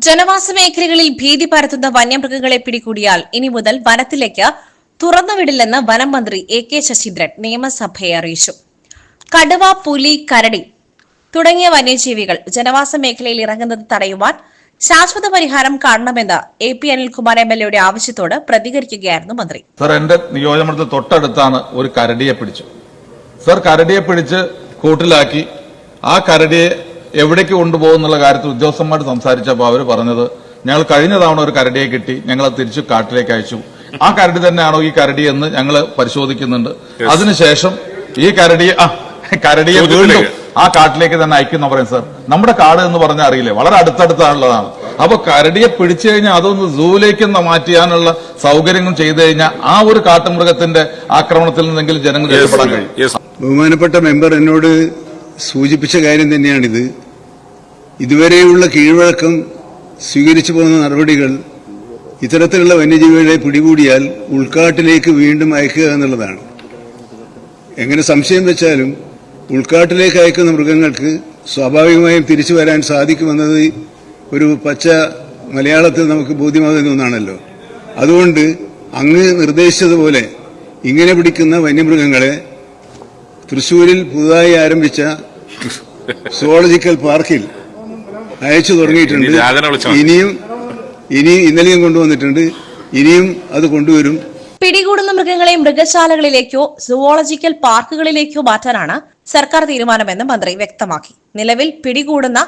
ജനവാസ മേഖലകളിൽ ഭീതി പരത്തുന്ന വന്യമൃഗങ്ങളെ പിടികൂടിയാൽ ഇനി മുതൽ വനത്തിലേക്ക് തുറന്നുവിടില്ലെന്ന് വനം മന്ത്രി എ.കെ. ശശീന്ദ്രൻ നിയമസഭയെ അറിയിച്ചു. കടുവ, പുലി, കരടി തുടങ്ങിയ വന്യജീവികൾ ജനവാസ മേഖലയിൽ ഇറങ്ങുന്നത് തടയുവാൻ ശാശ്വത പരിഹാരം കാണണമെന്ന് എ.പി. അനിൽകുമാർ എം.എൽ.എയുടെ ആവശ്യത്തോട് പ്രതികരിക്കുകയായിരുന്നു മന്ത്രി. സർ, എന്റെ നിയോജകമണ്ഡലത്തിൽ തൊട്ടടുത്താണ് ഒരു കരടിയെ പിടിച്ചു. സർ, കരടിയെ പിടിച്ച് കൂട്ടിലാക്കി. ആ കരടിയെ എവിടേക്ക് കൊണ്ടുപോകുന്നുള്ള കാര്യത്തിൽ ഉദ്യോഗസ്ഥന്മാർ സംസാരിച്ചപ്പോൾ അവർ പറഞ്ഞത്, ഞങ്ങൾ കഴിഞ്ഞ തവണ ഒരു കരടിയെ കിട്ടി, ഞങ്ങൾ തിരിച്ചു കാട്ടിലേക്ക് അയച്ചു. ആ കരടി തന്നെയാണോ ഈ കരടി എന്ന് ഞങ്ങൾ പരിശോധിക്കുന്നുണ്ട്. അതിനുശേഷം ഈ കരടിയെ വീണ്ടും ആ കാട്ടിലേക്ക് തന്നെ അയക്കുന്ന പറയും. സർ, നമ്മുടെ കാട് എന്ന് പറഞ്ഞാൽ അറിയില്ലേ, വളരെ അടുത്തടുത്താണുള്ളതാണ്. അപ്പൊ കരടിയെ പിടിച്ചു കഴിഞ്ഞാൽ അതൊന്ന് സൂവിലേക്ക് മാറ്റിയാനുള്ള സൗകര്യങ്ങൾ ചെയ്തു കഴിഞ്ഞാൽ ആ ഒരു കാട്ടുമൃഗത്തിന്റെ ആക്രമണത്തിൽ നിന്നെങ്കിലും ജനങ്ങൾ രക്ഷപ്പെടാൻ കഴിയും. ബഹുമാനപ്പെട്ട മെമ്പർ എന്നോട് സൂചിപ്പിച്ച കാര്യം തന്നെയാണിത്. ഇതുവരെയുള്ള കീഴ്വഴക്കം സ്വീകരിച്ചു പോകുന്ന നടപടികൾ ഇത്തരത്തിലുള്ള വന്യജീവികളെ പിടികൂടിയാൽ ഉൾക്കാട്ടിലേക്ക് വീണ്ടും അയക്കുക എന്നുള്ളതാണ്. എങ്ങനെ സംശയം വെച്ചാലും ഉൾക്കാട്ടിലേക്ക് അയക്കുന്ന മൃഗങ്ങൾക്ക് സ്വാഭാവികമായും തിരിച്ചു വരാൻ സാധിക്കുമെന്നത് ഒരു പച്ച മലയാളത്തിൽ നമുക്ക് ബോധ്യമാകുന്ന ഒന്നാണല്ലോ. അതുകൊണ്ട് അങ്ങ് നിർദ്ദേശിച്ചതുപോലെ ഇങ്ങനെ പിടിക്കുന്ന വന്യമൃഗങ്ങളെ തൃശൂരിൽ പുതുതായി ആരംഭിച്ച സുവോളജിക്കൽ പാർക്കിൽ അയച്ചു തുടങ്ങിയിട്ടുണ്ട്. ഇന്നലെയും കൊണ്ടുവന്നിട്ടുണ്ട്, ഇനിയും അത് കൊണ്ടുവരും. പിടികൂടുന്ന മൃഗങ്ങളെ മൃഗശാലകളിലേക്കോ സുവോളജിക്കൽ പാർക്കുകളിലേക്കോ മാറ്റാനാണ് സർക്കാർ തീരുമാനമെന്ന് മന്ത്രി വ്യക്തമാക്കി. നിലവിൽ പിടികൂടുന്ന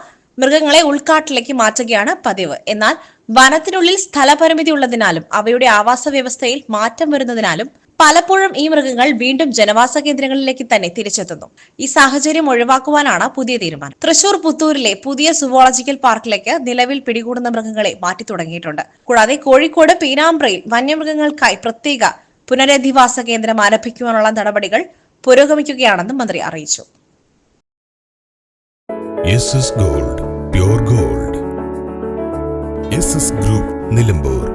മൃഗങ്ങളെ ഉൾക്കാട്ടിലേക്ക് മാറ്റുകയാണ് പതിവ്. എന്നാൽ വനത്തിനുള്ളിൽ സ്ഥലപരിമിതി ഉള്ളതിനാലും അവയുടെ ആവാസ വ്യവസ്ഥയിൽ മാറ്റം വരുന്നതിനാലും പലപ്പോഴും ഈ മൃഗങ്ങൾ വീണ്ടും ജനവാസ കേന്ദ്രങ്ങളിലേക്ക് തന്നെ തിരിച്ചെത്തുന്നു. ഈ സാഹചര്യം ഒഴിവാക്കുവാനാണ് പുതിയ തീരുമാനം. തൃശൂർ പുത്തൂരിലെ പുതിയ സുവോളജിക്കൽ പാർക്കിലേക്ക് നിലവിൽ പിടികൂടുന്ന മൃഗങ്ങളെ മാറ്റി തുടങ്ങിയിട്ടുണ്ട്. കൂടാതെ കോഴിക്കോട് പീരാമ്പ്രയിൽ വന്യമൃഗങ്ങൾക്കായി പ്രത്യേക പുനരധിവാസ കേന്ദ്രം ആരംഭിക്കുവാനുള്ള നടപടികൾ പുരോഗമിക്കുകയാണെന്നും മന്ത്രി അറിയിച്ചു. Gold, pure gold. Group Nilambur.